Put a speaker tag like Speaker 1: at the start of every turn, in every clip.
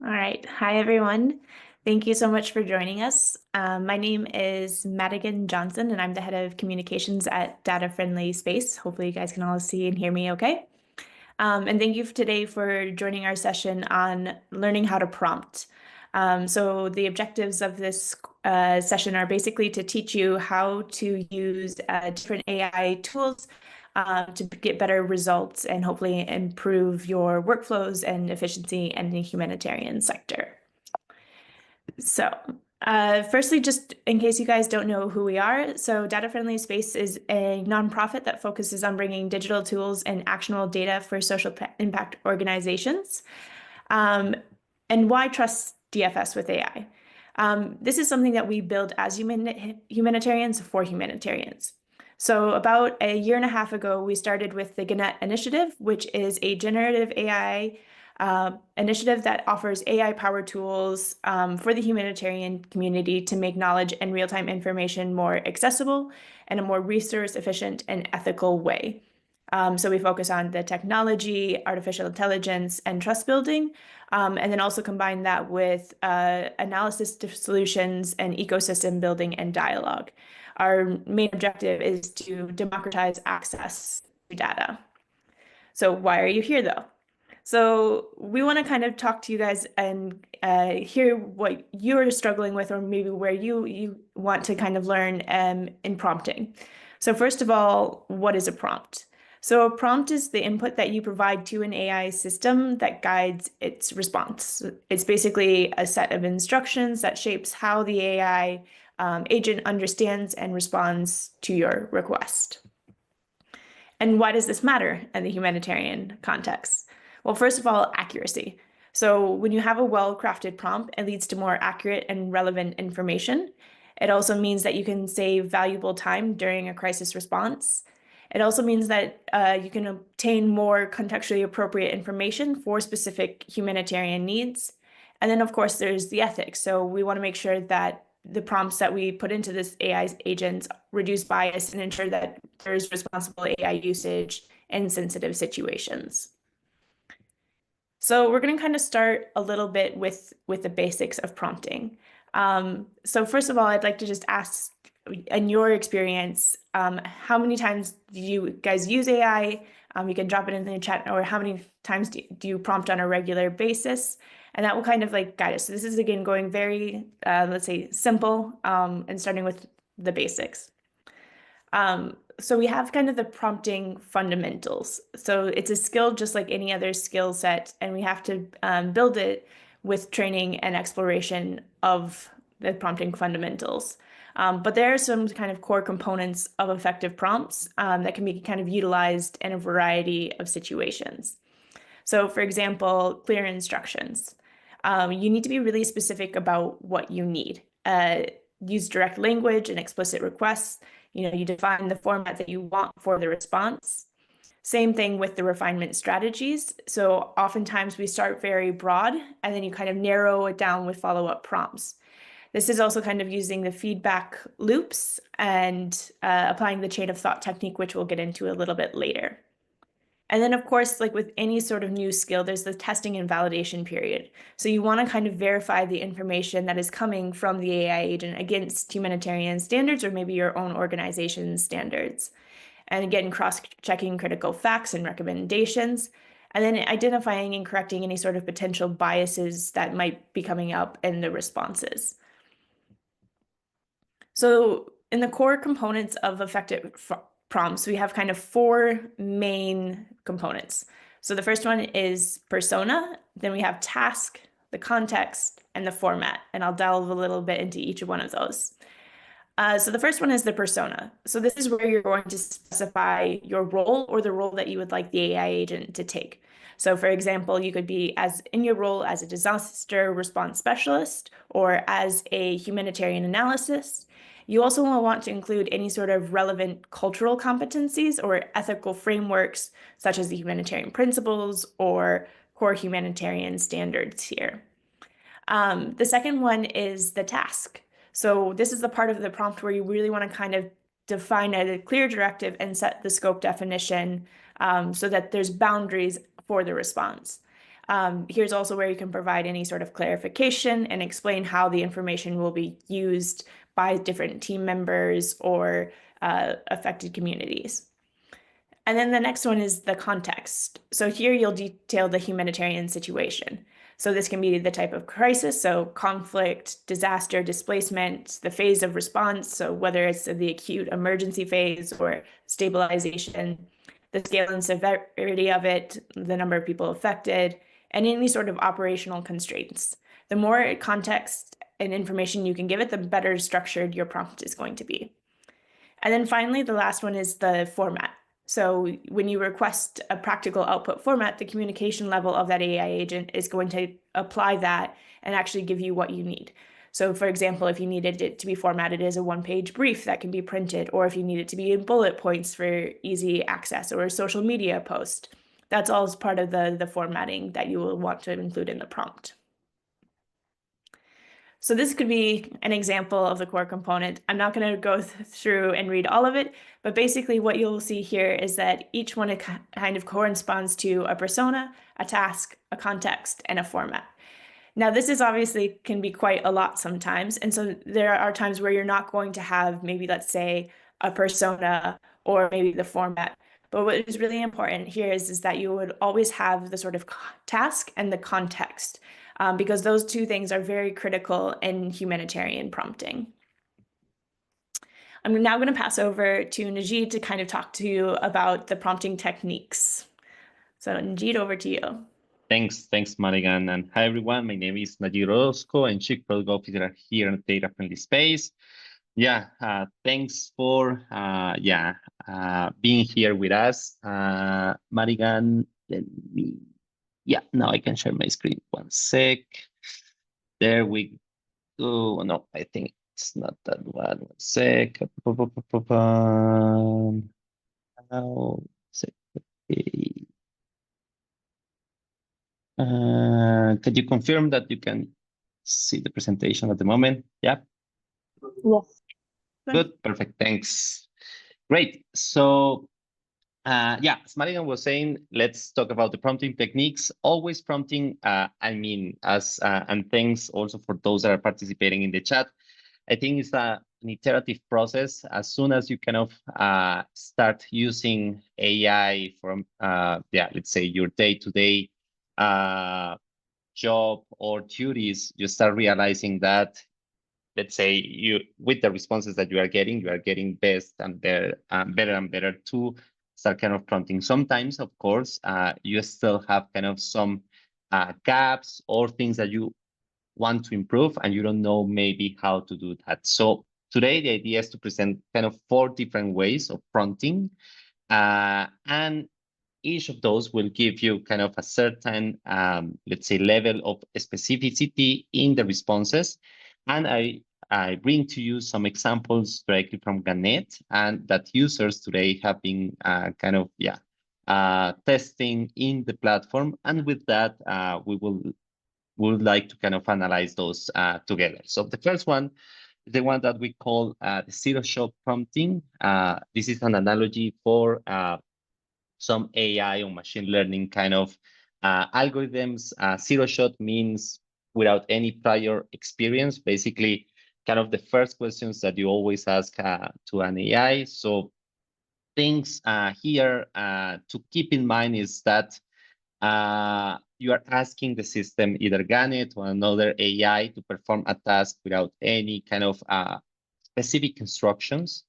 Speaker 1: All right. Hi, everyone. Thank you so much for joining us. My name is Madigan Johnson, and I'm the head of communications at Data Friendly Space. Hopefully, you guys can all see and hear me okay. And thank you today for joining our session on learning how to prompt. So the objectives of this session are basically to teach you how to use different AI tools to get better results and hopefully improve your workflows and efficiency in the humanitarian sector. So, firstly, just in case you guys don't know who we are, so Data Friendly Space is a nonprofit that focuses on bringing digital tools and actionable data for social impact organizations. And why trust DFS with AI? This is something that we build as humanitarians for humanitarians. So about a year and a half ago, we started with the Gannet initiative, which is a generative AI initiative that offers AI-powered tools for the humanitarian community to make knowledge and real-time information more accessible in a more resource-efficient and ethical way. So we focus on the technology, artificial intelligence, and trust building, and then also combine that with analysis solutions and ecosystem building and dialogue. Our main objective is to democratize access to data. So why are you here, though? So we want to kind of talk to you guys and hear what you're struggling with, or maybe where you want to kind of learn in prompting. So first of all, what is a prompt? So a prompt is the input that you provide to an AI system that guides its response. It's basically a set of instructions that shapes how the AI agent understands and responds to your request. And why does this matter in the humanitarian context? Well, first of all, accuracy. So when you have a well-crafted prompt, it leads to more accurate and relevant information. It also means that you can save valuable time during a crisis response. It also means that you can obtain more contextually appropriate information for specific humanitarian needs. And then, of course, there's the ethics. So we want to make sure that the prompts that we put into this AI agents reduce bias and ensure that there's responsible AI usage in sensitive situations. So we're going to kind of start a little bit with the basics of prompting. So first of all, I'd like to just ask, in your experience, how many times do you guys use AI? You can drop it in the chat, or how many times do you prompt on a regular basis? And that will kind of like guide us. So this is, again, going very, let's say, simple and starting with the basics. So we have kind of the prompting fundamentals. So it's a skill just like any other skill set, and we have to build it with training and exploration of the prompting fundamentals. But there are some kind of core components of effective prompts that can be kind of utilized in a variety of situations. So for example, clear instructions. You need to be really specific about what you need. Use direct language and explicit requests. You define the format that you want for the response. Same thing with the refinement strategies. So oftentimes we start very broad and then you kind of narrow it down with follow-up prompts. This is also kind of using the feedback loops and applying the chain of thought technique, which we'll get into a little bit later. And then, of course, like with any sort of new skill, there's the testing and validation period. So you want to kind of verify the information that is coming from the AI agent against humanitarian standards or maybe your own organization's standards. And again, cross-checking critical facts and recommendations, and then identifying and correcting any sort of potential biases that might be coming up in the responses. So in the core components of effective prompts, we have kind of four main components. So the first one is persona, then we have task, the context, and the format. And I'll delve a little bit into each one of those. So the first one is the persona. So this is where you're going to specify your role or the role that you would like the AI agent to take. So for example, you could be in your role as a disaster response specialist or as a humanitarian analyst. You also will want to include any sort of relevant cultural competencies or ethical frameworks, such as the humanitarian principles or core humanitarian standards here. The second one is the task. So this is the part of the prompt where you really want to kind of define a clear directive and set the scope definition so that there's boundaries for the response. Here's also where you can provide any sort of clarification and explain how the information will be used by different team members or affected communities. And then the next one is the context. So here you'll detail the humanitarian situation. So this can be the type of crisis, so conflict, disaster, displacement, the phase of response, so whether it's the acute emergency phase or stabilization, the scale and severity of it, the number of people affected, and any sort of operational constraints. The more context and information you can give it, the better structured your prompt is going to be. And then finally, the last one is the format. So when you request a practical output format, the communication level of that AI agent is going to apply that and actually give you what you need. So for example, if you needed it to be formatted as a one-page brief that can be printed, or if you need it to be in bullet points for easy access, or a social media post, that's all as part of the formatting that you will want to include in the prompt. So this could be an example of the core component. I'm not going to go through and read all of it, but basically what you'll see here is that each one kind of corresponds to a persona, a task, a context, and a format. Now, this is obviously can be quite a lot sometimes. And so there are times where you're not going to have maybe, let's say, a persona or maybe the format. But what is really important here is that you would always have the sort of task and the context, because those two things are very critical in humanitarian prompting. I'm now going to pass over to Najid to kind of talk to you about the prompting techniques. So Najid, over to you.
Speaker 2: Thanks, Madigan. And hi, everyone. My name is Najir Orozco. I'm Chief Product Officer here at Data Friendly Space. Thanks for being here with us. Madigan, now I can share my screen. One sec. There we go. No, I think it's not that one. One sec. Now, okay. Could you confirm that you can see the presentation at the moment? Yeah.
Speaker 1: Yes.
Speaker 2: Good. Perfect. Thanks. Great. So, as Marian was saying, let's talk about the prompting techniques. Always prompting. And thanks also for those that are participating in the chat. I think it's an iterative process. As soon as you kind of start using AI from, let's say your day-to-day job or duties, you start realizing that, let's say, with the responses that you are getting best and better and better to start kind of prompting. Sometimes, of course, you still have kind of some gaps or things that you want to improve and you don't know maybe how to do that. So today, the idea is to present kind of 4 different ways of prompting. And each of those will give you kind of a certain, let's say, level of specificity in the responses. And I bring to you some examples directly from Gannet, and that users today have been testing in the platform. And with that, we would like to kind of analyze those together. So the first one, the one that we call the zero-shot prompting. This is an analogy for some AI or machine learning kind of algorithms. Zero-shot means without any prior experience, basically kind of the first questions that you always ask to an AI. So things here to keep in mind is that you are asking the system, either Gannet or another AI, to perform a task without any kind of specific instructions.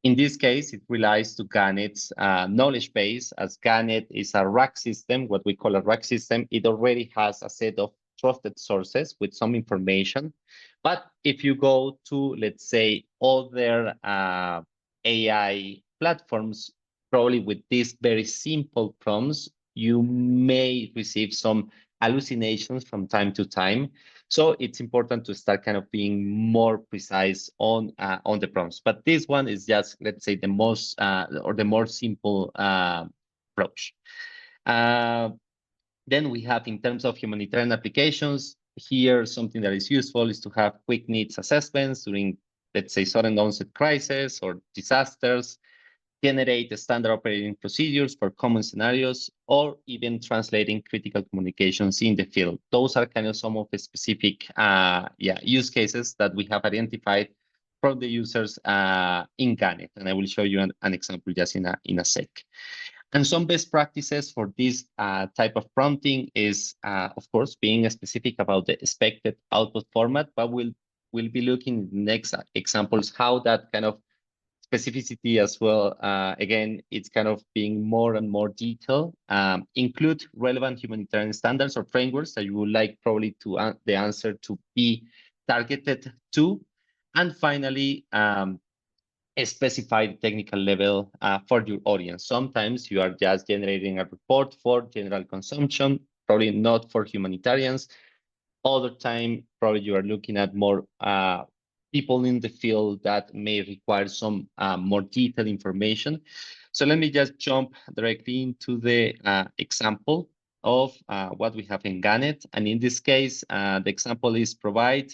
Speaker 2: In this case, it relies to Gannet's knowledge base. As Gannet is a RAG system, what we call a RAG system, it already has a set of trusted sources with some information. But if you go to, let's say, other AI platforms, probably with these very simple prompts, you may receive some hallucinations from time to time. So it's important to start kind of being more precise on the prompts. But this one is just, let's say, the most or the more simple approach. Then we have, in terms of humanitarian applications, here something that is useful is to have quick needs assessments during, let's say, sudden onset crisis or disasters. generate the standard operating procedures for common scenarios, or even translating critical communications in the field. Those are kind of some of the specific use cases that we have identified from the users in Gannet. And I will show you an example just in a sec. And some best practices for this type of prompting is, of course, being specific about the expected output format, but we'll be looking in the next examples how that kind of specificity as well. Again, it's kind of being more and more detailed. Include relevant humanitarian standards or frameworks that you would like probably to the answer to be targeted to. And finally, specify the technical level for your audience. Sometimes you are just generating a report for general consumption, probably not for humanitarians. Other time, probably you are looking at more people in the field that may require some more detailed information. So let me just jump directly into the example of what we have in Gannet. And in this case, the example is provide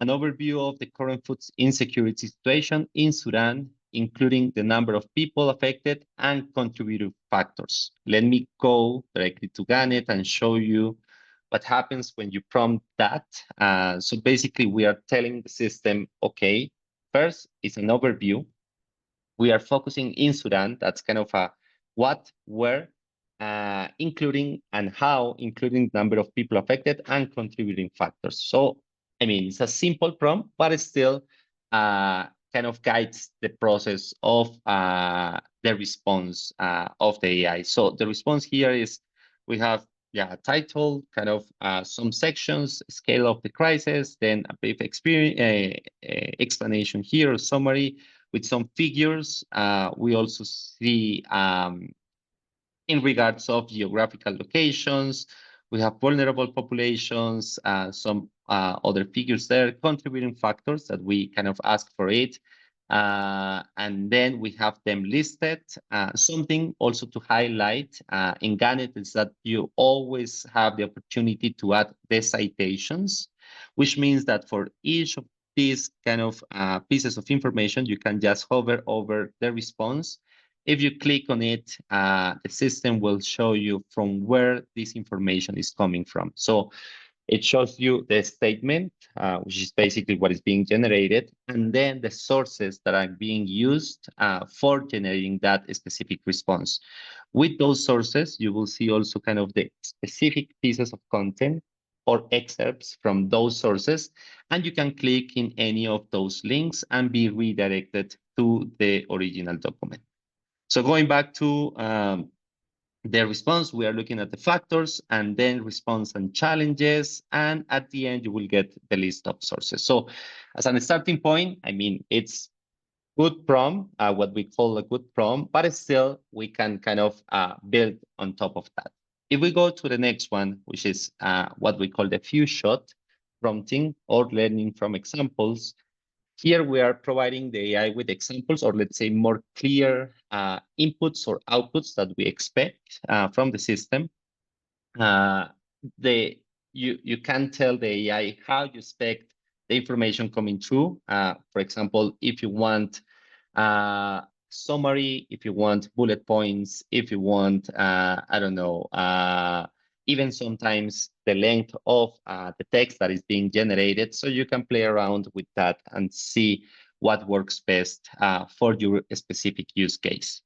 Speaker 2: an overview of the current food insecurity situation in Sudan, including the number of people affected and contributing factors. Let me go directly to Gannet and show you what happens when you prompt that. So basically, we are telling the system, okay, first is an overview. We are focusing in Sudan. That's kind of a what, where, including and how, including the number of people affected and contributing factors. So, I mean, it's a simple prompt, but it still kind of guides the process of the response of the AI. So the response here is we have a title, kind of some sections, scale of the crisis, then a brief explanation here, a summary with some figures. We also see in regards of geographical locations, we have vulnerable populations, some other figures there, contributing factors that we kind of ask for it. And then we have them listed. Something also to highlight in Gannet is that you always have the opportunity to add the citations, which means that for each of these kind of pieces of information, you can just hover over the response. If you click on it, the system will show you from where this information is coming from. So it shows you the statement, which is basically what is being generated, and then the sources that are being used for generating that specific response. With those sources, you will see also kind of the specific pieces of content or excerpts from those sources, and you can click in any of those links and be redirected to the original document. So going back to the response, we are looking at the factors and then response and challenges. And at the end, you will get the list of sources. So as a starting point, I mean, it's good prompt, what we call a good prompt, but still we can kind of build on top of that. If we go to the next one, which is what we call the few shot prompting or learning from examples, here we are providing the AI with examples, or let's say more clear inputs or outputs that we expect from the system. You can tell the AI how you expect the information coming through. For example, if you want summary, if you want bullet points, if you want, I don't know, even sometimes the length of the text that is being generated. So you can play around with that and see what works best for your specific use case.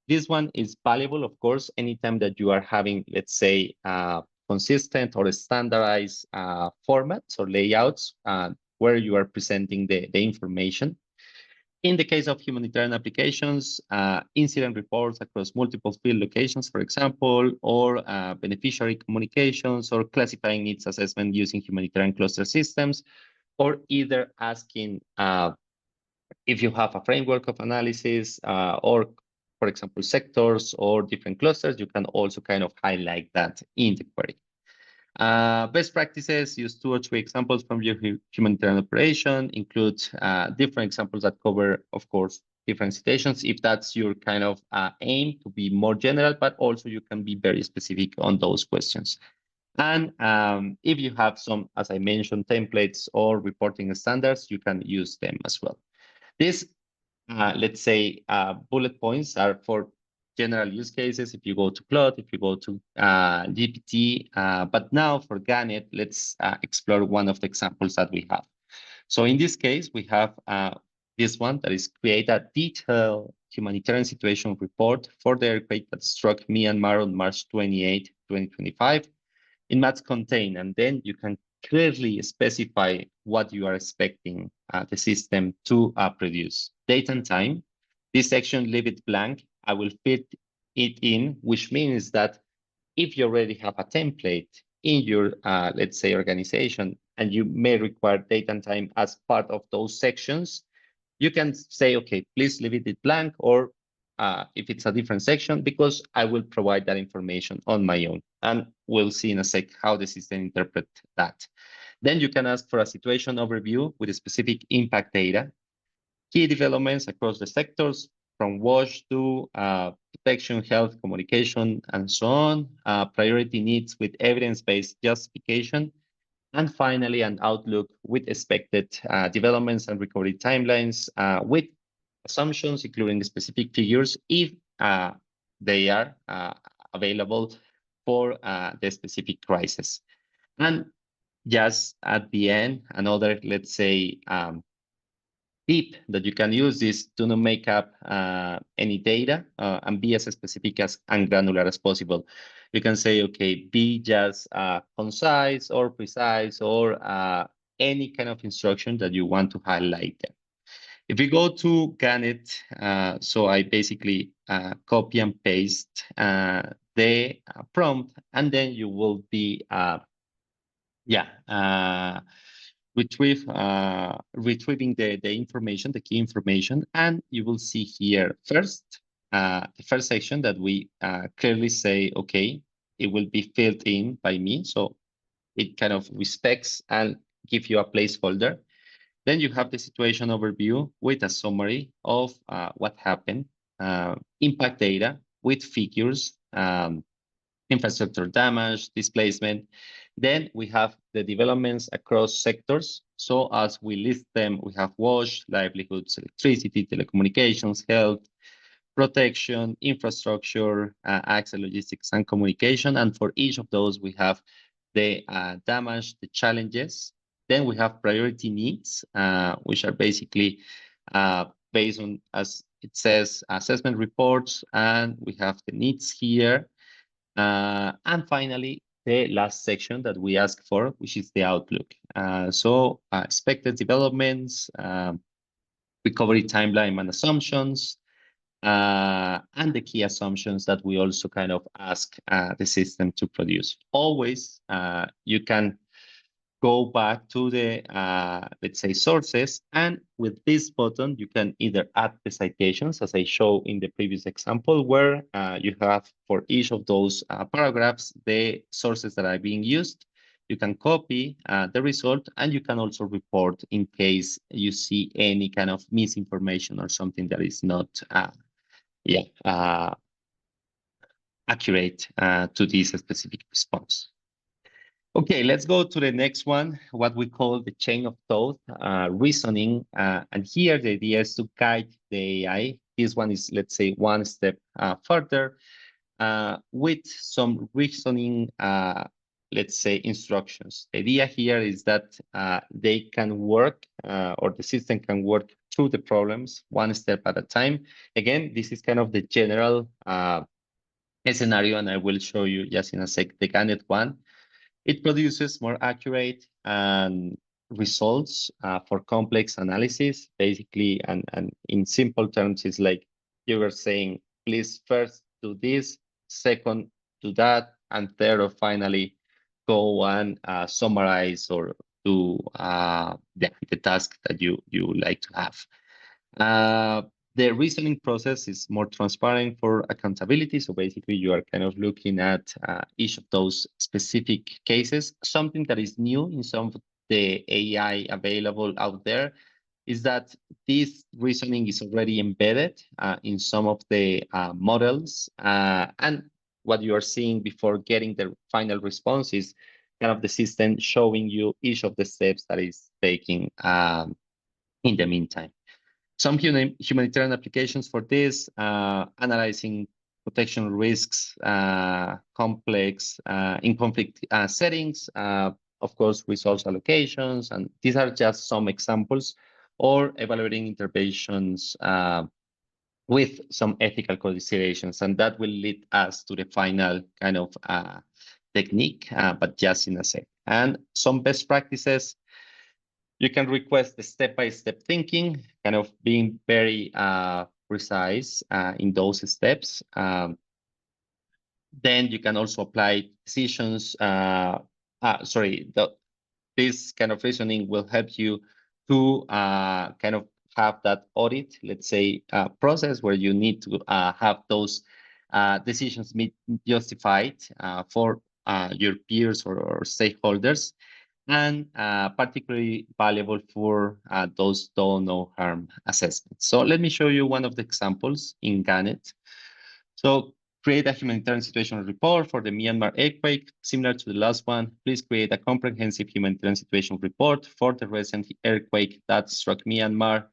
Speaker 2: This one is valuable, of course, anytime that you are having, let's say, consistent or standardized formats or layouts where you are presenting the information. In the case of humanitarian applications, incident reports across multiple field locations, for example, or beneficiary communications or classifying needs assessment using humanitarian cluster systems, or either asking if you have a framework of analysis or, for example, sectors or different clusters, you can also kind of highlight that in the query. Best practices, use 2 or 3 examples from your humanitarian operation, include different examples that cover, of course, different situations, if that's your kind of aim to be more general, but also you can be very specific on those questions. And if you have some, as I mentioned, templates or reporting standards, you can use them as well. This let's say, bullet points are for general use cases. If you go to Plot, if you go to GPT, but now for Gannet, let's explore one of the examples that we have. So in this case, we have this one that is create a detailed humanitarian situation report for the earthquake that struck Myanmar on March 28, 2025 in mats contain, and then you can clearly specify what you are expecting the system to produce. Date and time. This section, leave it blank. I will fit it in, which means that if you already have a template in your, let's say, organization, and you may require date and time as part of those sections, you can say, okay, please leave it blank, or if it's a different section, because I will provide that information on my own. And we'll see in a sec how the system interprets that. Then you can ask for a situation overview with specific impact data, key developments across the sectors, from WASH to protection, health, communication, and so on, priority needs with evidence-based justification, and finally, an outlook with expected developments and recovery timelines with assumptions, including specific figures, if they are available for the specific crisis. And just at the end, another, let's say, tip that you can use is to not make up any data and be as specific and granular as possible. You can say, okay, be just concise or precise, or any kind of instruction that you want to highlight there. If we go to Gannet, so I basically copy and paste the prompt, and then you will be retrieving the information, the key information, and you will see here first, the first section that we clearly say, okay, it will be filled in by me. So it kind of respects and give you a placeholder. Then you have the situation overview with a summary of what happened, impact data with figures, infrastructure damage, displacement. Then we have the developments across sectors. So as we list them, we have WASH, livelihoods, electricity, telecommunications, health, protection, infrastructure, access, logistics, and communication. And for each of those, we have the damage, the challenges. Then we have priority needs, which are basically based on, as it says, assessment reports, and we have the needs here. And finally, the last section that we ask for, which is the outlook. So expected developments, recovery timeline and assumptions, and the key assumptions that we also kind of ask the system to produce. Always, you can go back to the, let's say, sources, and with this button, you can either add the citations, as I showed in the previous example, where you have for each of those paragraphs, the sources that are being used. You can copy the result, and you can also report in case you see any kind of misinformation or something that is not accurate to this specific response. Okay, let's go to the next one, what we call the chain of thought reasoning. And here the idea is to guide the AI. This one is, let's say, one step further with some reasoning, let's say, instructions. The idea here is that they can work, or the system can work through the problems one step at a time. Again, this is kind of the general scenario, and I will show you just in a sec the Gannet one. It produces more accurate results for complex analysis, basically, and in simple terms, it's like you were saying, please first do this, second do that, and third or finally go and summarize or do the task that you like to have. The reasoning process is more transparent for accountability. So basically, you are kind of looking at each of those specific cases. Something that is new in some of the AI available out there is that this reasoning is already embedded in some of the models. And what you are seeing before getting the final response is kind of the system showing you each of the steps that is taking in the meantime. Some humanitarian applications for this, analyzing protection risks, complex in conflict settings, of course, resource allocations, and these are just some examples, or evaluating interventions with some ethical considerations, and that will lead us to the final kind of technique, but just in a sec. And some best practices, you can request the step-by-step thinking, kind of being very precise in those steps. Then you can also apply decisions. This kind of reasoning will help you to kind of have that audit, let's say, process where you need to have those decisions justified for your peers or stakeholders, and particularly valuable for those do no harm assessments. So let me show you one of the examples in Gannet. So create a humanitarian situation report for the Myanmar earthquake. Similar to the last one, please create a comprehensive humanitarian situation report for the recent earthquake that struck Myanmar.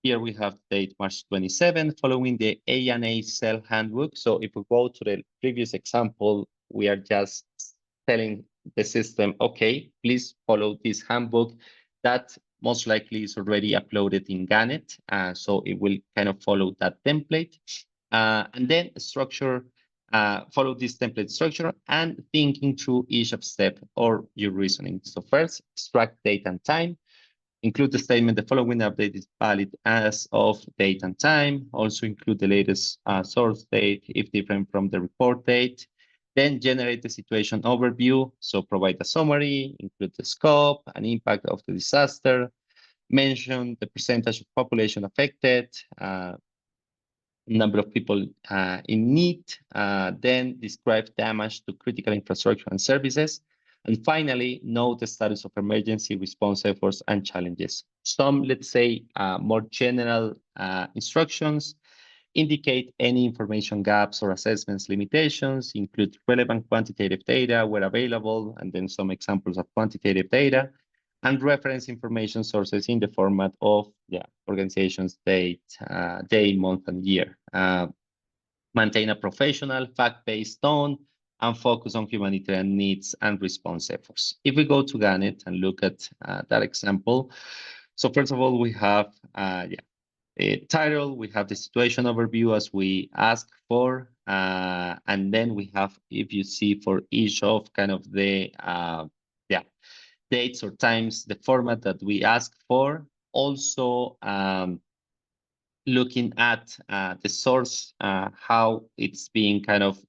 Speaker 2: Here we have the date March 27, following the ANA Cell Handbook. So if we go to the previous example, we are just telling the system, okay, please follow this handbook that most likely is already uploaded in Gannet. So it will kind of follow that template. And then follow this template structure and thinking through each step or your reasoning. So first, extract date and time. Include the statement, the following update is valid as of date and time. Also include the latest source date if different from the report date. Then generate the situation overview. So provide a summary, include the scope and impact of the disaster, mention the percentage of population affected, number of people in need, then describe damage to critical infrastructure and services, and finally, note the status of emergency response efforts and challenges. Some, let's say, more general instructions indicate any information gaps or assessments limitations, include relevant quantitative data where available, and then some examples of quantitative data, and reference information sources in the format of organization's date, day, month, and year. Maintain a professional, fact-based tone, and focus on humanitarian needs and response efforts. If we go to Gannet and look at that example, so first of all, we have a title, we have the situation overview as we asked for, and then we have, if you see for each of kind of the dates or times, the format that we asked for. Also, looking at the source, how it's being kind of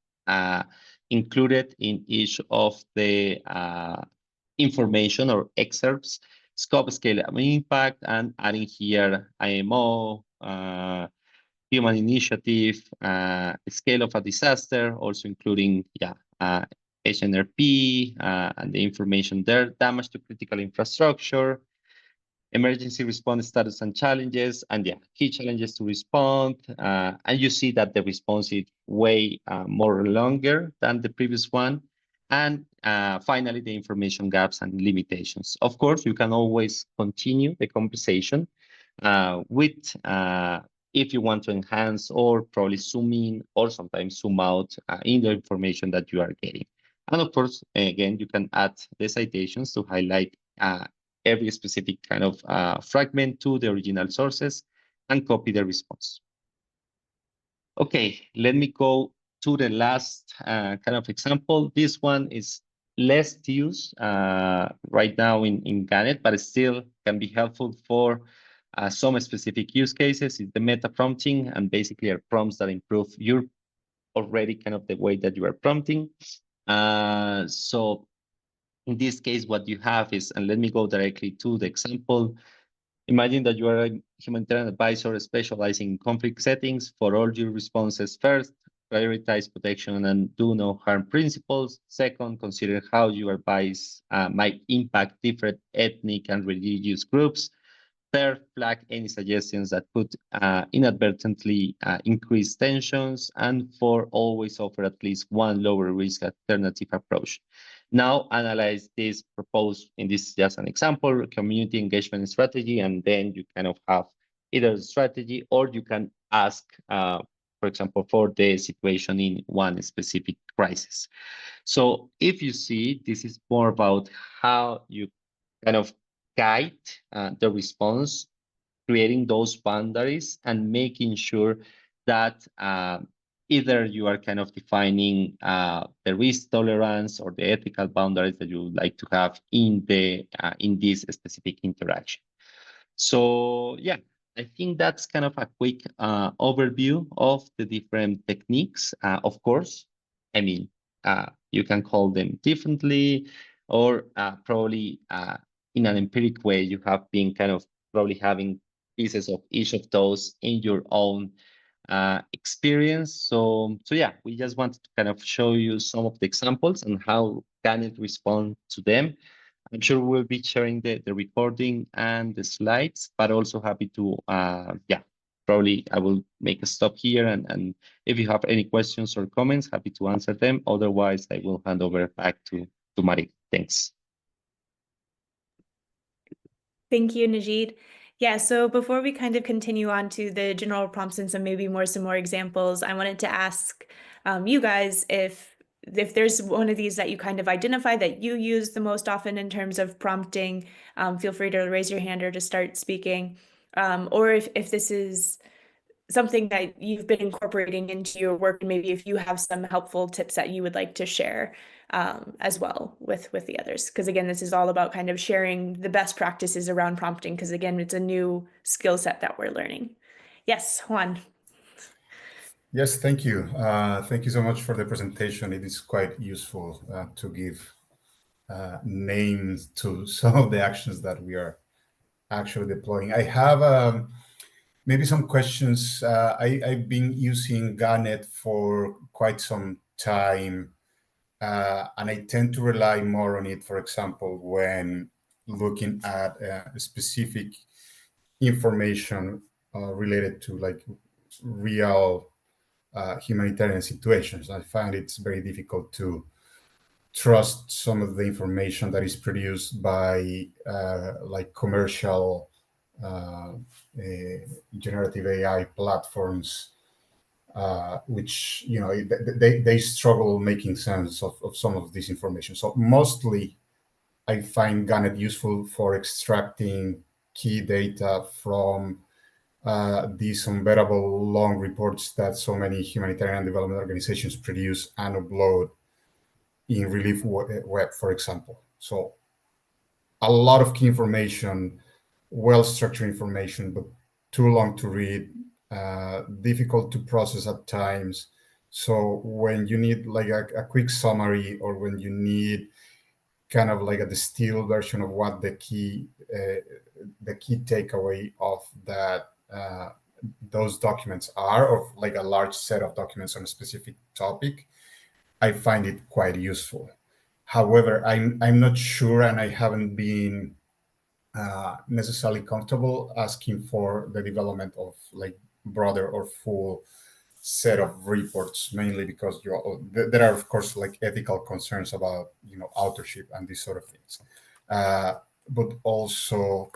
Speaker 2: included in each of the information or excerpts, scope, scale, and impact, and adding here IMO, human initiative, scale of a disaster, also including HNRP and the information there, damage to critical infrastructure, emergency response status and challenges, and key challenges to respond. And you see that the response is way more longer than the previous one. And finally, the information gaps and limitations. Of course, you can always continue the conversation with if you want to enhance or probably zoom in or sometimes zoom out in the information that you are getting. And of course, again, you can add the citations to highlight every specific kind of fragment to the original sources and copy the response. Okay, let me go to the last kind of example. This one is less used right now in Gannet, but it still can be helpful for some specific use cases. It's the meta prompting, and basically are prompts that improve your already kind of the way that you are prompting. So in this case, what you have is, and let me go directly to the example. Imagine that you are a humanitarian advisor specializing in conflict settings. For all your responses, first, prioritize protection and do no harm principles. Second, consider how your advice might impact different ethnic and religious groups. Third, flag any suggestions that could inadvertently increase tensions. And four, always offer at least one lower risk alternative approach. Now analyze this proposed, and this is just an example, community engagement strategy, and then you kind of have either the strategy, or you can ask, for example, for the situation in one specific crisis. So if you see, this is more about how you kind of guide the response, creating those boundaries and making sure that either you are kind of defining the risk tolerance or the ethical boundaries that you would like to have in this specific interaction. So yeah, I think that's kind of a quick overview of the different techniques. Of course, I mean, you can call them differently, or probably in an empiric way, you have been kind of probably having pieces of each of those in your own experience. So yeah, we just wanted to kind of show you some of the examples and how can it respond to them. I'm sure we'll be sharing the recording and the slides, but also happy to, yeah, probably I will make a stop here. And if you have any questions or comments, happy to answer them. Otherwise, I will hand over back to Mari. Thanks.
Speaker 1: Thank you, Najid. Yeah, so before we kind of continue on to the general prompts and some more examples, I wanted to ask you guys if there's one of these that you kind of identify that you use the most often in terms of prompting, feel free to raise your hand or to start speaking. Or if this is something that you've been incorporating into your work, and maybe if you have some helpful tips that you would like to share as well with the others. Because again, this is all about kind of sharing the best practices around prompting, because again, it's a new skill set that we're learning. Yes, Juan.
Speaker 3: Yes, thank you. Thank you so much for the presentation. It is quite useful to give names to some of the actions that we are actually deploying. I have maybe some questions. I've been using Gannet for quite some time, and I tend to rely more on it, for example, when looking at specific information related to like real humanitarian situations. I find it's very difficult to trust some of the information that is produced by like commercial generative AI platforms, which they struggle making sense of some of this information. So mostly, I find Gannet useful for extracting key data from these unbearable long reports that so many humanitarian development organizations produce and upload in Relief Web, for example. So a lot of key information, well-structured information, but too long to read, difficult to process at times. So when you need like a quick summary, or when you need kind of like a distilled version of what the key takeaway of that those documents are, or like a large set of documents on a specific topic, I find it quite useful. However, I'm not sure, and I haven't been necessarily comfortable asking for the development of like broader or full set of reports, mainly because there are of course like ethical concerns about authorship and these sort of things, but also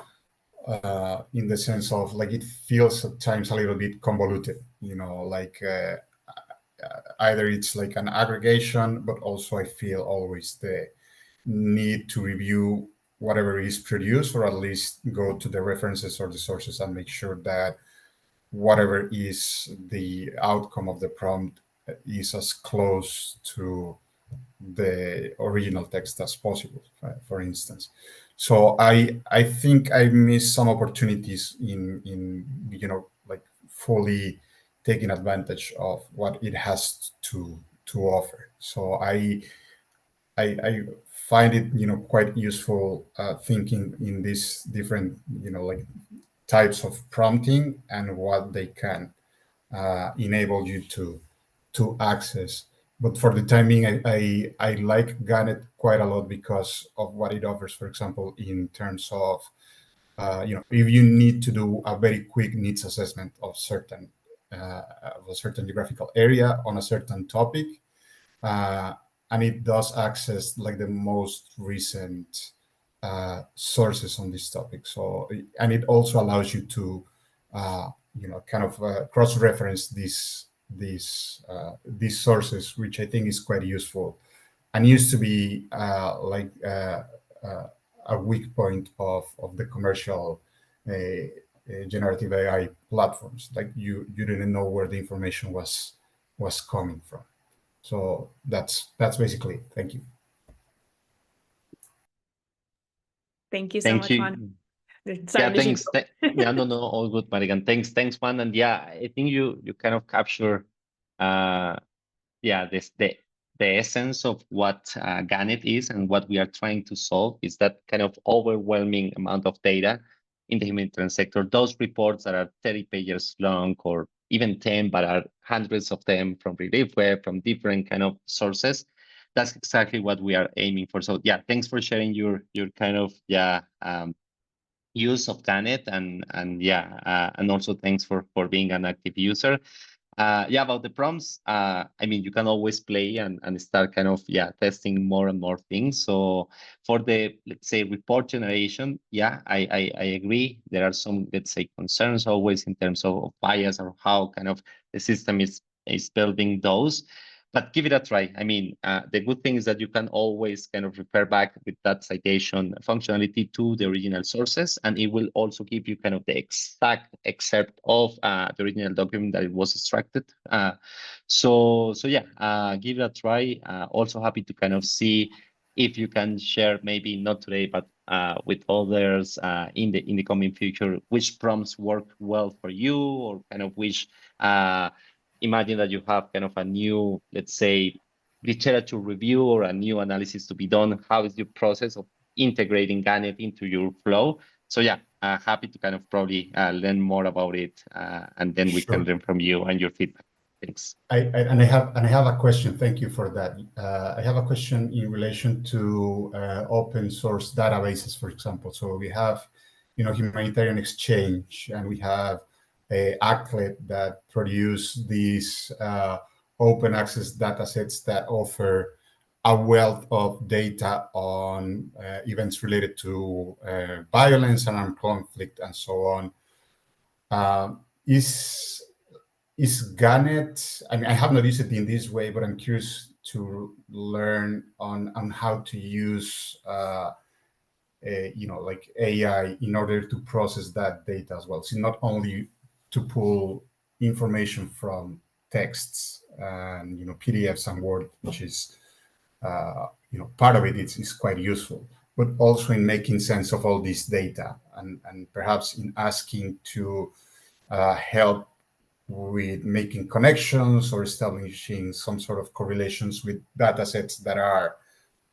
Speaker 3: in the sense of like it feels at times a little bit convoluted, like either it's like an aggregation, but also I feel always the need to review whatever is produced, or at least go to the references or the sources and make sure that whatever is the outcome of the prompt is as close to the original text as possible, for instance. So I think I missed some opportunities in like fully taking advantage of what it has to offer. So I find it quite useful thinking in these different like types of prompting and what they can enable you to access. But for the time being, I like Gannet quite a lot because of what it offers. For example, in terms of if you need to do a very quick needs assessment of a certain geographical area on a certain topic, uh, and it does access like the most recent sources on this topic. So, and it also allows you to kind of cross-reference these sources, which I think is quite useful, and used to be a weak point of the commercial generative AI platforms. Like you didn't know where the information was coming from. So that's basically it. Thank you.
Speaker 1: Thank you so
Speaker 2: Thank
Speaker 1: much,
Speaker 2: you.
Speaker 1: Juan. Sorry,
Speaker 2: Yeah,
Speaker 1: did you
Speaker 2: thanks. Yeah, no, all good, Marigan. Thanks, Juan. And yeah, I think you kind of capture, yeah, the essence of what Gannet is and what we are trying to solve is that kind of overwhelming amount of data in the humanitarian sector. Those reports that are 30 pages long or even 10, but are hundreds of them from Relief Web, from different kind of sources. That's exactly what we are aiming for. So yeah, thanks for sharing your kind of use of Gannet and yeah, and also thanks for being an active user. Yeah, about the prompts, I mean, you can always play and start kind of, yeah, testing more and more things. So for the, let's say, report generation, yeah, I agree. There are some, let's say, concerns always in terms of bias or how kind of the system is building those. But give it a try. I mean, the good thing is that you can always kind of refer back with that citation functionality to the original sources, and it will also give you kind of the exact excerpt of the original document that it was extracted. So yeah, give it a try. Also happy to kind of see if you can share, maybe not today, but with others in the coming future, which prompts work well for you, or kind of which imagine that you have kind of a new, let's say, literature review or a new analysis to be done. How is your process of integrating Gannet into your flow? So yeah, happy to kind of probably learn more about it, and then we can learn from you and your feedback. Thanks.
Speaker 3: I have a question. Thank you for that. I have a question in relation to open source databases, for example. So we have, Humanitarian Exchange, and we have ACLED that produce these open access data sets that offer a wealth of data on events related to violence and armed conflict and so on. Is Gannet, I mean, I have not used it in this way, but I'm curious to learn on how to use like AI in order to process that data as well. So not only to pull information from texts and PDFs and Word, which is part of it is quite useful, but also in making sense of all this data and perhaps in asking to help with making connections or establishing some sort of correlations with data sets that are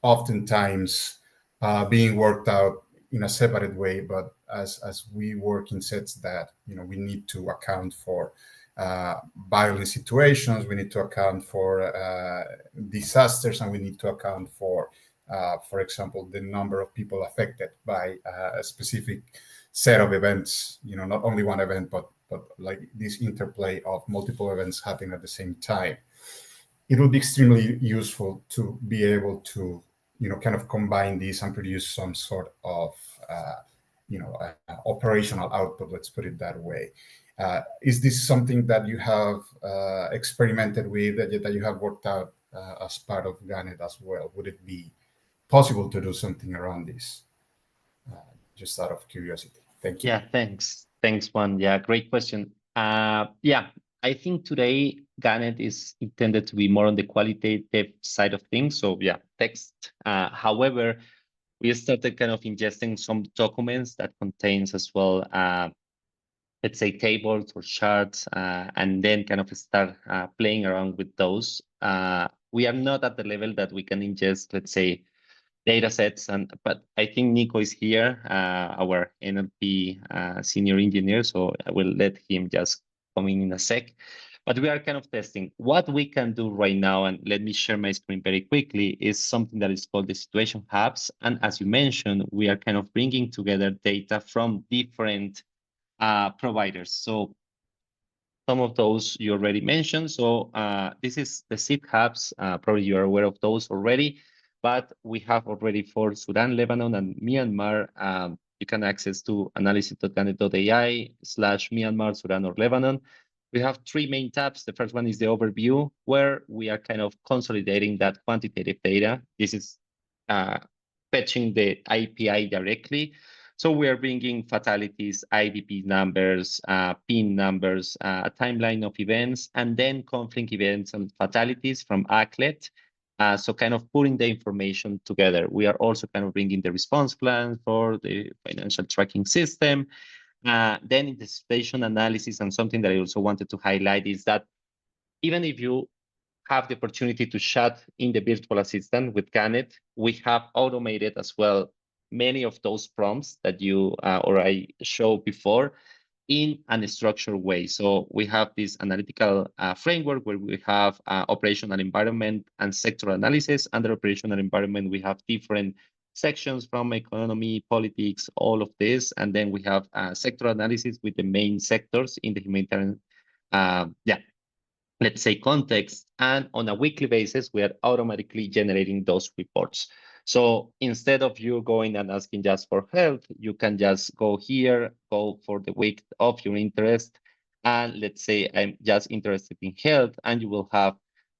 Speaker 3: oftentimes being worked out in a separate way, but as we work in sets that we need to account for violent situations, we need to account for disasters, and we need to account for example, the number of people affected by a specific set of events. Not only one event, but like this interplay of multiple events happening at the same time. It will be extremely useful to be able to kind of combine these and produce some sort of operational output, let's put it that way. Is this something that you have experimented with, that you have worked out as part of Gannet as well? Would it be possible to do something around this? Just out of curiosity. Thank you.
Speaker 2: Yeah, thanks, Juan. Yeah, great question. Yeah, I think today Gannet is intended to be more on the qualitative side of things. So yeah, text. However, we started kind of ingesting some documents that contains as well, let's say, tables or charts, and then kind of start playing around with those. We are not at the level that we can ingest, let's say, data sets, but I think Nico is here, our NLP senior engineer, so I will let him just come in a sec. But we are kind of testing. What we can do right now, and let me share my screen very quickly, is something that is called the situation hubs. And as you mentioned, we are kind of bringing together data from different providers. So some of those you already mentioned. So this is the SID hubs. Probably you are aware of those already, but we have already for Sudan, Lebanon, and Myanmar you can access to analysis.gannet.ai/Myanmar, Sudan, or Lebanon. We have three main tabs. The first one is the overview, where we are kind of consolidating that quantitative data. This is fetching the API directly. So we are bringing fatalities, IDP numbers, PIN numbers, a timeline of events, and then conflict events and fatalities from ACLET. So kind of putting the information together. We are also kind of bringing the response plan for the financial tracking system. Then in the situation analysis, and something that I also wanted to highlight is that even if you have the opportunity to chat in the virtual assistant with Gannet, we have automated as well many of those prompts that you or I showed before in a structured way. So we have this analytical framework where we have operational environment and sector analysis. Under operational environment, we have different sections from economy, politics, all of this. And then we have sector analysis with the main sectors in the humanitarian, let's say, context. And on a weekly basis, we are automatically generating those reports. So instead of you going and asking just for help, you can just go here, go for the week of your interest. And let's say I'm just interested in health, and you will have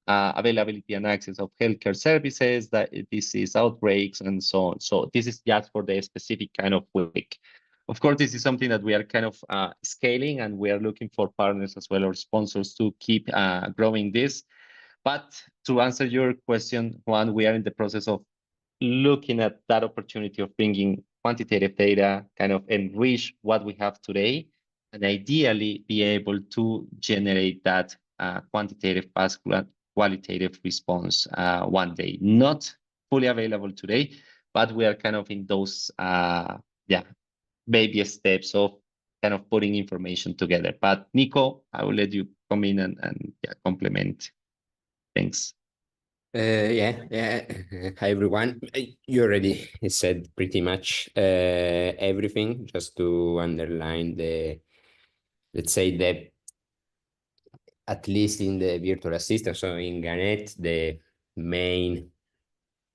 Speaker 2: availability and access of healthcare services, that disease outbreaks, and so on. So this is just for the specific kind of week. Of course, this is something that we are kind of scaling, and we are looking for partners as well, or sponsors, to keep growing this. But to answer your question, Juan, we are in the process of looking at that opportunity of bringing quantitative data, kind of enrich what we have today, and ideally be able to generate that quantitative plus qualitative response one day. Not fully available today, but we are kind of in those baby steps of kind of putting information together. But Nico, I will let you come in and complement. Thanks.
Speaker 4: Hi everyone. You already said pretty much everything. Just to underline let's say that at least in the virtual assistant, so in Gannet, the main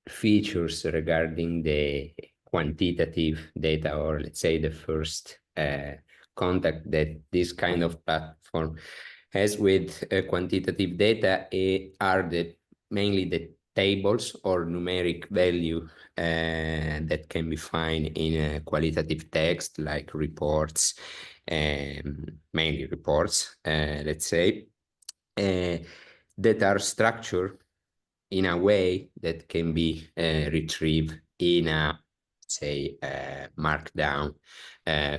Speaker 4: features regarding the quantitative data, or let's say the first contact that this kind of platform has with quantitative data are mainly the tables or numeric value that can be found in a qualitative text, like reports, mainly reports, let's say, that are structured in a way that can be retrieved in a, say, markdown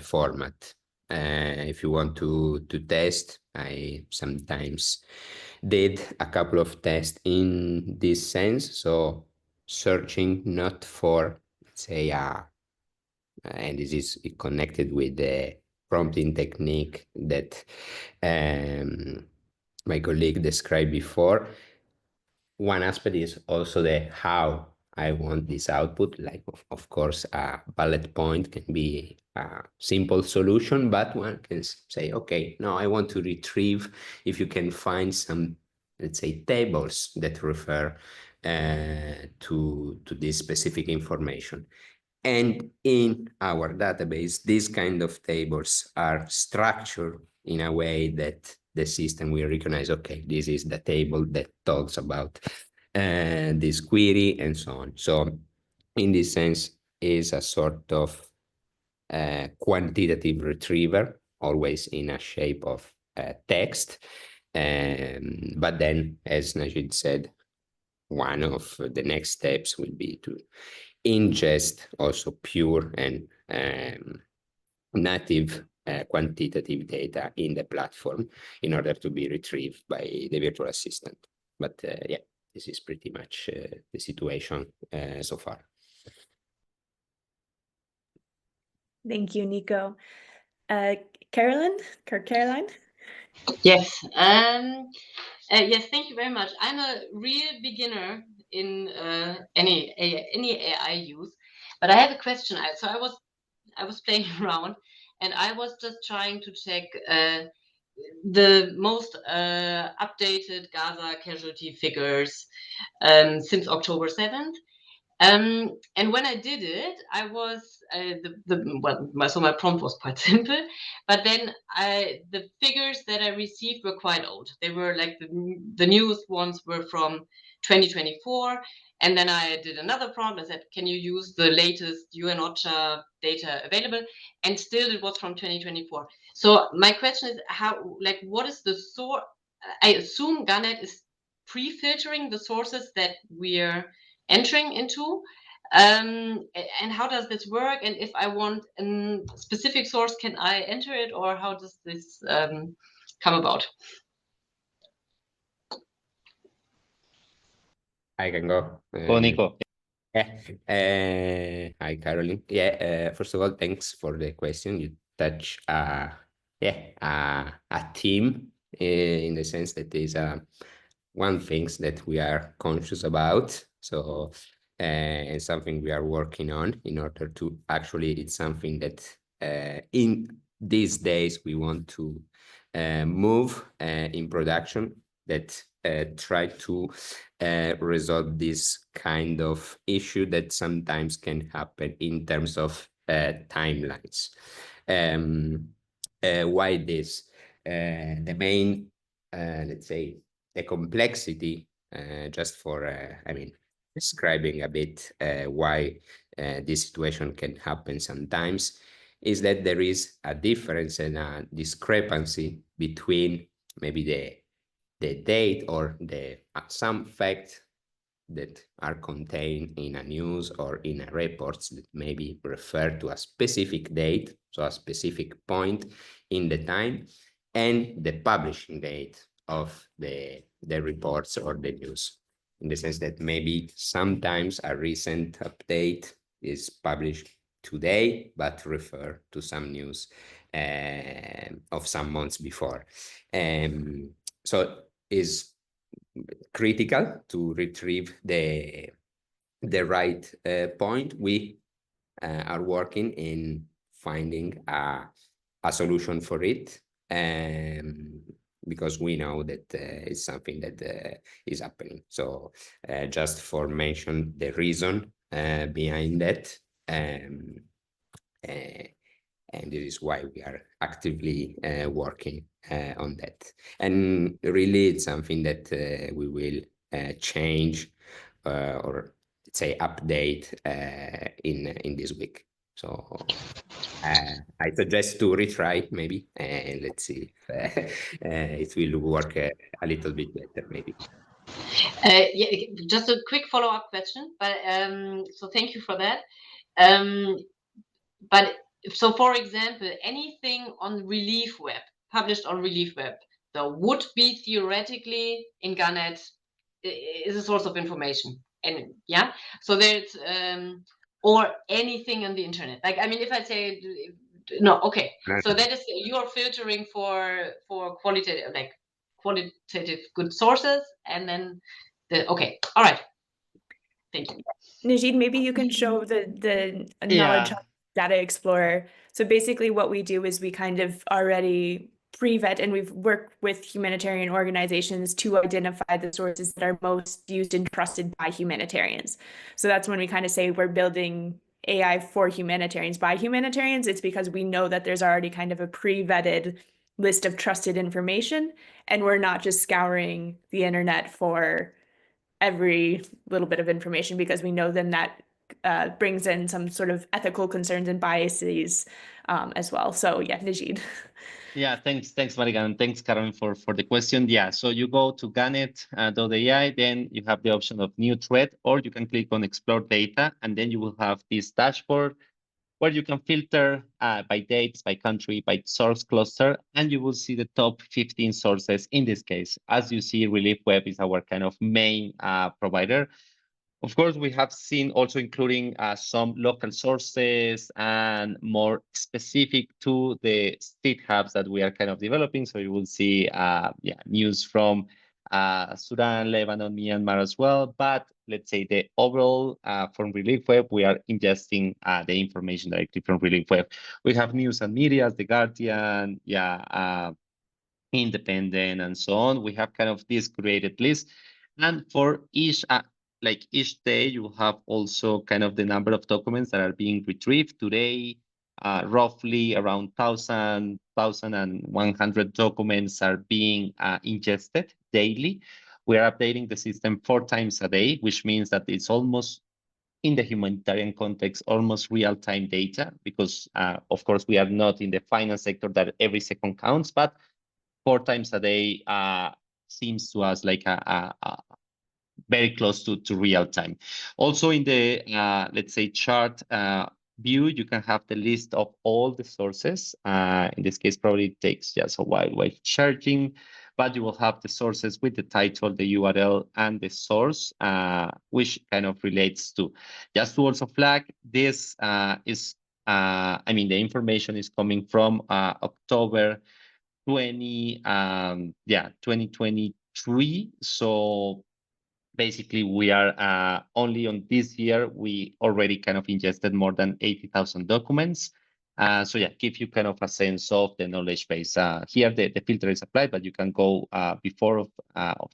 Speaker 4: format. If you want to test, I sometimes did a couple of tests in this sense. So searching not for, let's say, and this is connected with the prompting technique that my colleague described before. One aspect is also the how I want this output. Like, of course, a bullet point can be a simple solution, but one can say, okay, no, I want to retrieve, if you can find some, let's say, tables that refer to this specific information. And in our database, these kind of tables are structured in a way that the system will recognize, okay, this is the table that talks about this query and so on. So in this sense, is a sort of quantitative retriever, always in a shape of text. But then, as Najid said, one of the next steps will be to ingest also pure and native quantitative data in the platform in order to be retrieved by the virtual assistant. But this is pretty much the situation so far.
Speaker 1: Thank you, Nico. Caroline?
Speaker 5: Yes. Yes, thank you very much. I'm a real beginner in any AI use, but I have a question. So I was playing around, and I was just trying to check the most updated Gaza casualty figures since October 7th. And when I did it, I was so my prompt was quite simple, but then the figures that I received were quite old. They were like the newest ones were from 2024, and then I did another prompt and said, "Can you use the latest UN OCHA data available?" And still, it was from 2024. So my question is, what is the source? I assume Gannet is pre-filtering the sources that we're entering into, and how does this work, and if I want a specific source, can I enter it, or how does this come about?
Speaker 4: I can go.
Speaker 2: Go, Nico.
Speaker 4: Yeah. Hi, Caroline. Yeah. First of all, thanks for the question. You touch, a theme, in the sense that is one things that we are conscious about. So, and something we are working on in order to actually, it's something that in these days we want to move in production, that try to resolve this kind of issue that sometimes can happen in terms of timelines. Why this? The main, let's say, the complexity, just for, describing a bit why this situation can happen sometimes, is that there is a difference and a discrepancy between maybe the date or the some fact that are contained in a news or in a reports that maybe refer to a specific date, so a specific point in the time, and the publishing date of the reports or the news, in the sense that maybe sometimes a recent update is published today, but refer to some news of some months before. So is critical to retrieve the right point. We are working in finding a solution for it, because we know that it's something that is happening. So just for mention the reason behind that, and this is why we are actively working on that. And really, it's something that we will change, or let's say update in this week. So I suggest to retry maybe, and let's see if it will work a little bit better maybe.
Speaker 5: Yeah, just a quick follow-up question, but so thank you for that. But so, for example, anything on Relief Web, published on Relief Web, so would be theoretically in Gannet is a source of information, and yeah, so there's or anything on the internet. Like, I mean, if I say no, okay, so that is you're filtering for qualitative good sources, and then okay, all right, thank you.
Speaker 1: Najid, maybe you can show the knowledge
Speaker 2: Yeah.
Speaker 1: data explorer. So basically what we do is we kind of already pre-vet, and we've worked with humanitarian organizations to identify the sources that are most used and trusted by humanitarians. So that's when we kind of say we're building AI for humanitarians by humanitarians. It's because we know that there's already kind of a pre-vetted list of trusted information, and we're not just scouring the internet for every little bit of information, because we know then that brings in some sort of ethical concerns and biases as well. So yeah, Najid.
Speaker 2: Yeah, thanks, Marigan, and thanks, Karen, for the question. Yeah, so you go to Gannet.ai, then you have the option of new thread, or you can click on explore data, and then you will have this dashboard where you can filter by dates, by country, by source cluster, and you will see the top 15 sources in this case. As you see, Relief Web is our kind of main provider. Of course, we have seen also including some local sources and more specific to the state hubs that we are kind of developing. So you will see news from Sudan, Lebanon, Myanmar as well. But let's say the overall from Relief Web, we are ingesting the information directly from Relief Web. We have news and media, The Guardian, Independent, and so on. We have kind of this created list. And for each like each day you have also kind of the number of documents that are being retrieved. Today, roughly around 1,100 documents are being ingested daily. We are updating the system 4 times a day, which means that it's almost, in the humanitarian context, almost real-time data, because of course we are not in the finance sector that every second counts, but 4 times a day seems to us like a very close to real time. Also in the, let's say, chart view, you can have the list of all the sources. In this case, probably it takes just a while charging, but you will have the sources with the title, the URL, and the source, which kind of relates to. Just to also flag, this is, I mean, the information is coming from October 2023. So basically, we are only on this year, we already kind of ingested more than 80,000 documents. So yeah, give you kind of a sense of the knowledge base. Here, the filter is applied, but you can go before of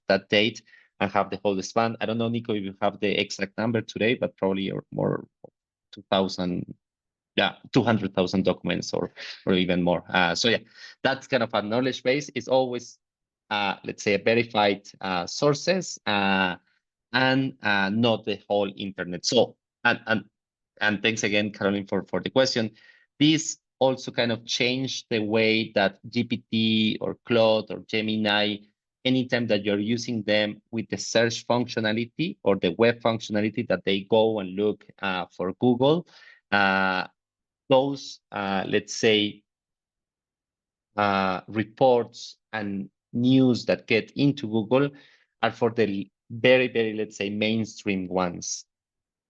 Speaker 2: that date and have the whole span. I don't know, Nico, if you have the exact number today, but probably more 2,000, yeah, 200,000 documents or even more. So yeah, that's kind of a knowledge base. It's always, let's say, verified sources. And not the whole internet. So, and thanks again, Caroline, for the question. This also kind of changed the way that GPT or Claude or Gemini, anytime that you're using them with the search functionality or the web functionality, that they go and look for Google, those, let's say, reports and news that get into Google are for the very, very, let's say, mainstream ones.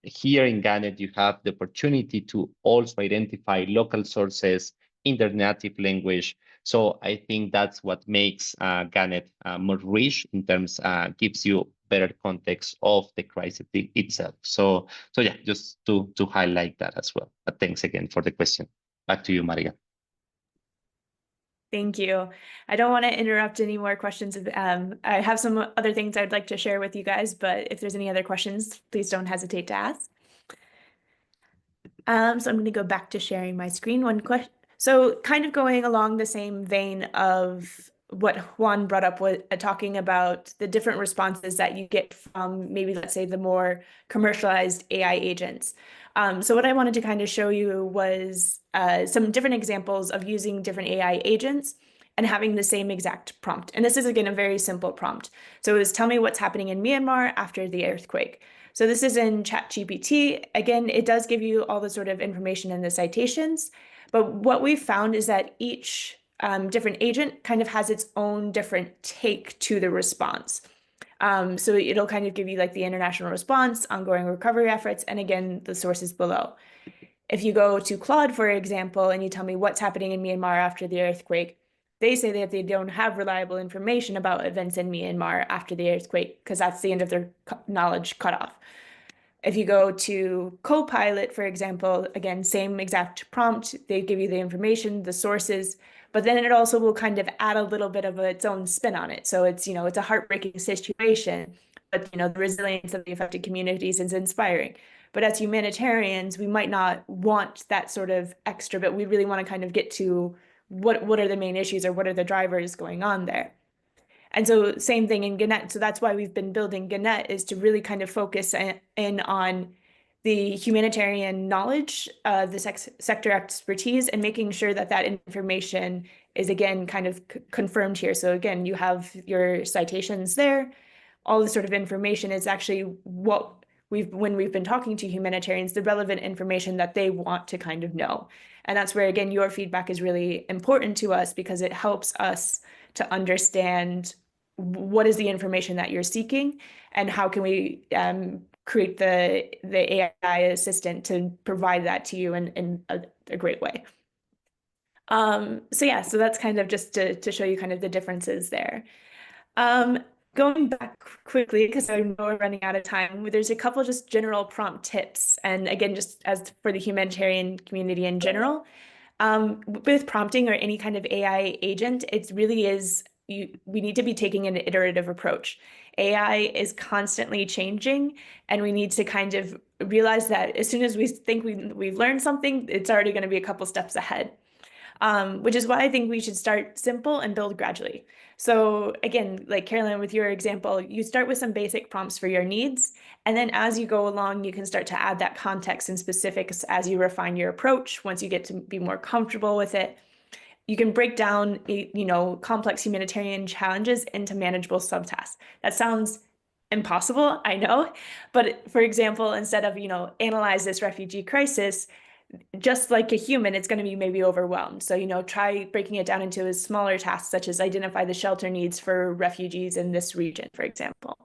Speaker 2: Here in Gannet, you have the opportunity to also identify local sources in their native language. So I think that's what makes Gannet more rich in terms, gives you better context of the crisis itself. So yeah, just to highlight that as well. But thanks again for the question. Back to you, Maria.
Speaker 1: Thank you. I don't want to interrupt any more questions. I have some other things I'd like to share with you guys, but if there's any other questions, please don't hesitate to ask. So I'm going to go back to sharing my screen. One question. So kind of going along the same vein of what Juan brought up with talking about the different responses that you get from maybe, let's say, the more commercialized AI agents. So what I wanted to kind of show you was some different examples of using different AI agents and having the same exact prompt. And this is, again, a very simple prompt. So it was, tell me what's happening in Myanmar after the earthquake. So this is in ChatGPT. Again, it does give you all the sort of information in the citations, but what we've found is that each different agent kind of has its own different take to the response. So it'll kind of give you like the international response, ongoing recovery efforts, and again, the sources below. If you go to Claude, for example, and you tell me what's happening in Myanmar after the earthquake, they say that they don't have reliable information about events in Myanmar after the earthquake because that's the end of their knowledge cutoff. If you go to Copilot, for example, again, same exact prompt, they give you the information, the sources, but then it also will kind of add a little bit of its own spin on it. So it's, it's a heartbreaking situation, but, the resilience of the affected communities is inspiring. But as humanitarians, we might not want that sort of extra, but we really want to kind of get to what are the main issues or what are the drivers going on there. And so same thing in Gannet. So that's why we've been building Gannet, is to really kind of focus in on the humanitarian knowledge, the sector expertise, and making sure that that information is, again, kind of confirmed here. So again, you have your citations there. All this sort of information is actually what when we've been talking to humanitarians, the relevant information that they want to kind of know. And that's where, again, your feedback is really important to us because it helps us to understand what is the information that you're seeking and how can we create the AI assistant to provide that to you in a great way. So yeah, so that's kind of just to show you kind of the differences there. Going back quickly, because I know we're running out of time, there's a couple just general prompt tips. And again, just as for the humanitarian community in general, with prompting or any kind of AI agent, it really is we need to be taking an iterative approach. AI is constantly changing, and we need to kind of realize that as soon as we think we've learned something, it's already going to be a couple steps ahead. Which is why I think we should start simple and build gradually. So again, like Caroline, with your example, you start with some basic prompts for your needs, and then as you go along, you can start to add that context and specifics as you refine your approach. Once you get to be more comfortable with it, you can break down, complex humanitarian challenges into manageable subtasks. That sounds impossible, I know, but for example, instead of, analyze this refugee crisis, just like a human, it's going to be maybe overwhelmed. So, try breaking it down into smaller tasks, such as identify the shelter needs for refugees in this region, for example.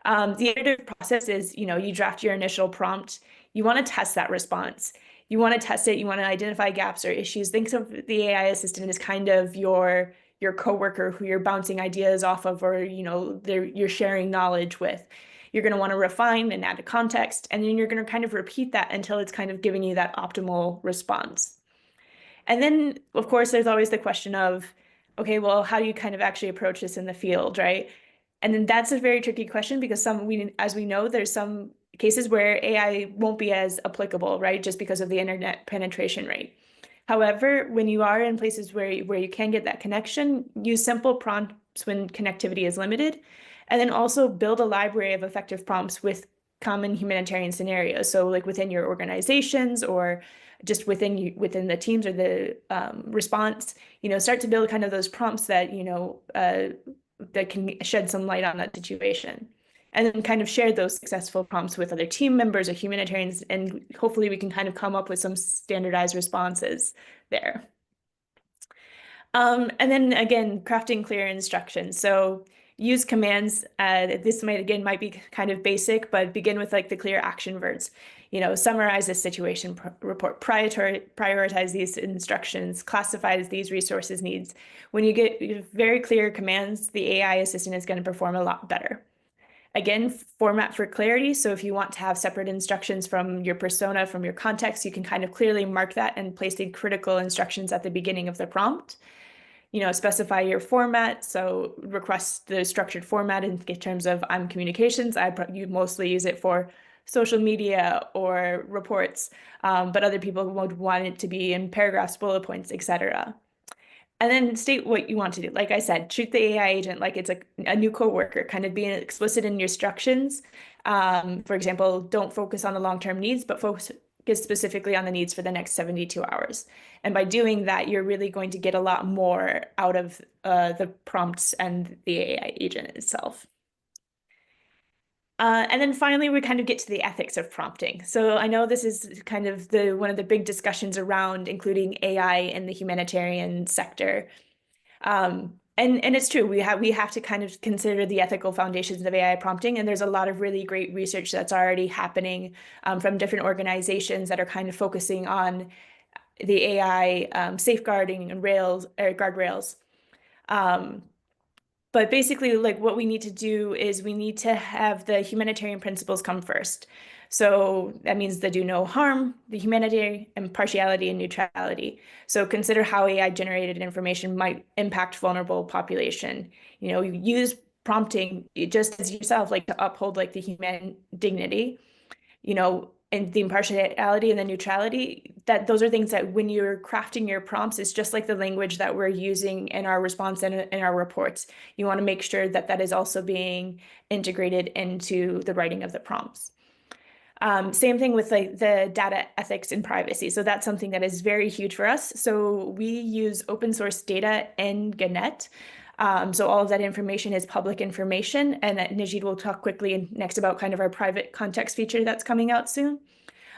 Speaker 1: The iterative process is, you draft your initial prompt. You want to test that response. You want to test it. You want to identify gaps or issues. Think of the AI assistant as kind of your coworker who you're bouncing ideas off of, or, you're sharing knowledge with. You're going to want to refine and add a context, and then you're going to kind of repeat that until it's kind of giving you that optimal response. And then, of course, there's always the question of, okay, well, how do you kind of actually approach this in the field, right? And then that's a very tricky question because as we know, there's some cases where AI won't be as applicable, right? Just because of the internet penetration rate. However, when you are in places where you can get that connection, use simple prompts when connectivity is limited, and then also build a library of effective prompts with common humanitarian scenarios. So like within your organizations or just within the teams or the response, start to build kind of those prompts that, that can shed some light on that situation. And then kind of share those successful prompts with other team members or humanitarians, and hopefully we can kind of come up with some standardized responses there. And then again, crafting clear instructions. So use commands. This might be kind of basic, but begin with like the clear action verbs. Summarize the situation report, prioritize these instructions, classify these resources needs. When you get very clear commands, the AI assistant is going to perform a lot better. Again, format for clarity. So if you want to have separate instructions from your persona, from your context, you can kind of clearly mark that and place the critical instructions at the beginning of the prompt. Specify your format. So request the structured format in terms of I'm communications. You mostly use it for social media or reports, but other people would want it to be in paragraphs, bullet points, etc. And then state what you want to do. Like I said, treat the AI agent like it's a new coworker, kind of being explicit in your instructions. For example, don't focus on the long-term needs, but focus specifically on the needs for the next 72 hours. And by doing that, you're really going to get a lot more out of the prompts and the AI agent itself. And then finally, we kind of get to the ethics of prompting. So I know this is kind of one of the big discussions around including AI in the humanitarian sector. And it's true, we have to kind of consider the ethical foundations of AI prompting, and there's a lot of really great research that's already happening from different organizations that are kind of focusing on the AI safeguarding and guardrails. But basically, like what we need to do is we need to have the humanitarian principles come first. So that means the do no harm, the humanity, impartiality, and neutrality. So consider how AI generated information might impact vulnerable population. You use prompting just as yourself, like to uphold like the human dignity, and the impartiality and the neutrality, that those are things that when you're crafting your prompts, it's just like the language that we're using in our response and in our reports. You want to make sure that that is also being integrated into the writing of the prompts. Same thing with like the data ethics and privacy. So that's something that is very huge for us. So we use open source data in Gannet. So all of that information is public information, and Najid will talk quickly next about kind of our private context feature that's coming out soon.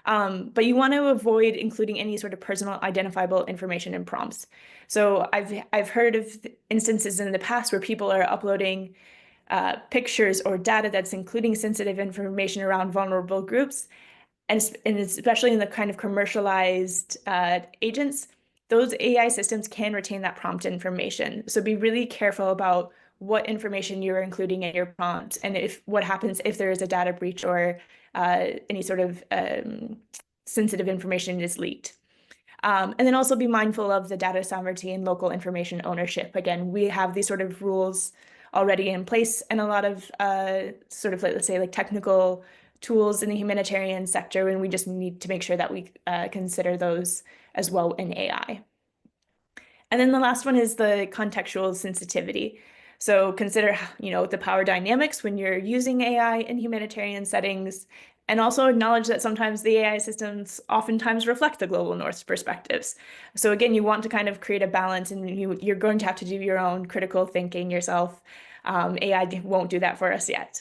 Speaker 1: But you want to avoid including any sort of personal identifiable information in prompts. So I've heard of instances in the past where people are uploading pictures or data that's including sensitive information around vulnerable groups, and especially in the kind of commercialized agents, those AI systems can retain that prompt information. So be really careful about what information you're including in your prompt, and what happens if there is a data breach or any sort of sensitive information is leaked. And then also be mindful of the data sovereignty and local information ownership. Again, we have these sort of rules already in place, and a lot of sort of, let's say, like technical tools in the humanitarian sector, and we just need to make sure that we consider those as well in AI. And then the last one is the contextual sensitivity. So consider, the power dynamics when you're using AI in humanitarian settings, and also acknowledge that sometimes the AI systems oftentimes reflect the global North's perspectives. So again, you want to kind of create a balance, and you're going to have to do your own critical thinking yourself. AI won't do that for us yet.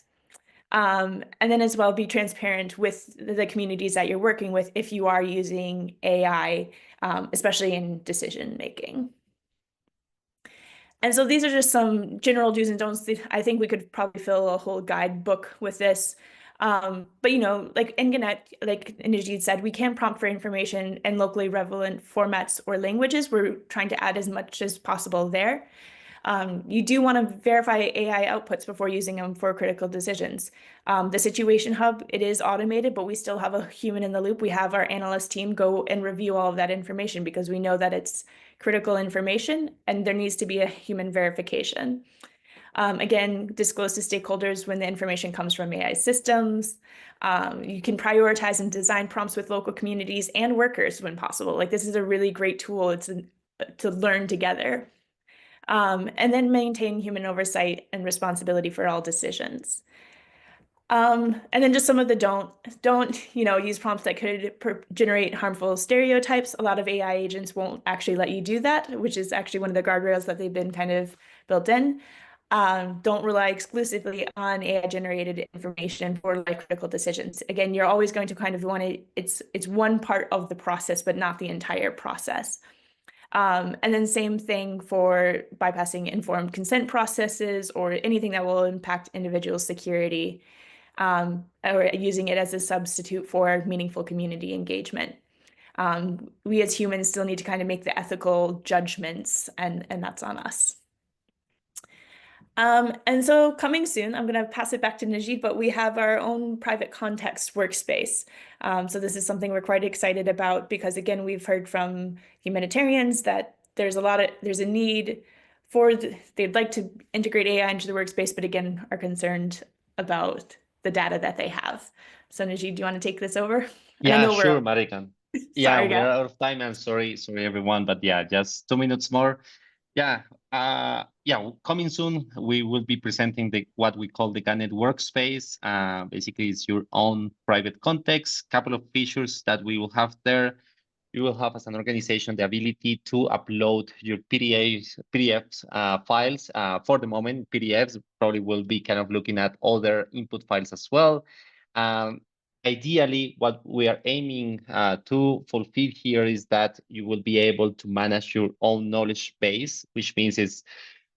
Speaker 1: And then as well, be transparent with the communities that you're working with if you are using AI, especially in decision making. And so these are just some general do's and don'ts. I think we could probably fill a whole guidebook with this. But like in Gannet, like Najid said, we can prompt for information in locally relevant formats or languages. We're trying to add as much as possible there. You do want to verify AI outputs before using them for critical decisions. The Situation Hub, it is automated, but we still have a human in the loop. We have our analyst team go and review all of that information because we know that it's critical information and there needs to be a human verification. Again, disclose to stakeholders when the information comes from AI systems. You can prioritize and design prompts with local communities and workers when possible. Like, this is a really great tool to learn together. And then maintain human oversight and responsibility for all decisions. And then just some of the don't use prompts that could generate harmful stereotypes. A lot of AI agents won't actually let you do that, which is actually one of the guardrails that they've been kind of built in. Don't rely exclusively on AI generated information for life critical decisions. Again, you're always going to kind of want to, it's one part of the process, but not the entire process. And then same thing for bypassing informed consent processes or anything that will impact individual security, or using it as a substitute for meaningful community engagement. We as humans still need to kind of make the ethical judgments, and that's on us. And so coming soon, I'm going to pass it back to Najid, but we have our own private context workspace. So this is something we're quite excited about because, again, we've heard from humanitarians that there's a need they'd like to integrate AI into the workspace, but again, are concerned about the data that they have. So Najid, do you want to take this over?
Speaker 2: Yeah, sure, Marikan. Yeah,
Speaker 1: Sorry,
Speaker 2: we're
Speaker 1: guys.
Speaker 2: out of time, and sorry everyone, but yeah, just 2 minutes more. Yeah, coming soon, we will be presenting what we call the Gannet workspace. Basically, it's your own private context. Couple of features that we will have there. You will have, as an organization, the ability to upload your PDFs files. For the moment, PDFs probably will be kind of looking at other input files as well. Ideally, what we are aiming to fulfill here is that you will be able to manage your own knowledge base, which means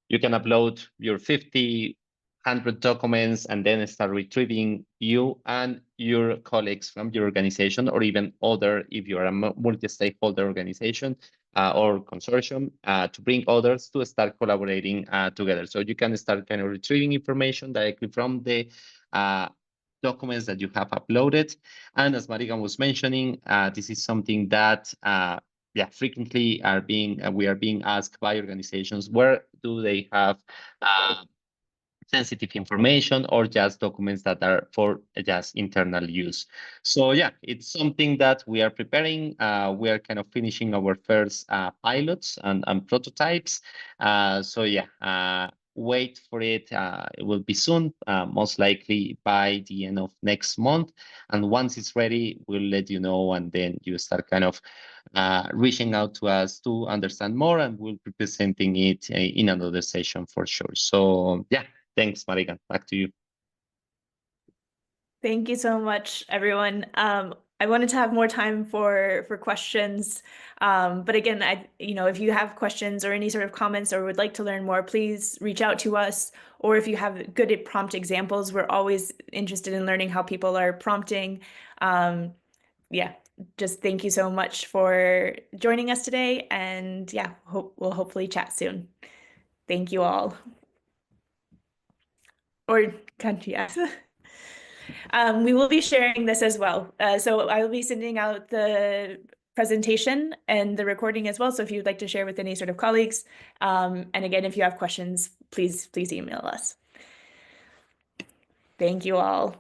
Speaker 2: you can upload your 50, 100 documents and then start retrieving you and your colleagues from your organization, or even other, if you're a multi-stakeholder organization or consortium, to bring others to start collaborating together. So you can start kind of retrieving information directly from the documents that you have uploaded. And as Marigan was mentioning, this is something that frequently we are being asked by organizations, where do they have sensitive information or just documents that are for just internal use. So yeah, it's something that we are preparing. We are kind of finishing our first pilots and prototypes. So yeah, wait for it. It will be soon, most likely by the end of next month. And once it's ready, we'll let you know, and then you start kind of reaching out to us to understand more, and we'll be presenting it in another session for sure. So yeah. Thanks, Marigan. Back to you.
Speaker 1: Thank you so much, everyone. I wanted to have more time for questions, but again, if you have questions or any sort of comments or would like to learn more, please reach out to us. Or if you have good prompt examples, we're always interested in learning how people are prompting. Yeah, just thank you so much for joining us today, and yeah, we'll hopefully chat soon. Thank you all. Or country, yes. We will be sharing this as well. So I will be sending out the presentation and the recording as well. So if you'd like to share with any sort of colleagues, and again, if you have questions, please email us. Thank you all.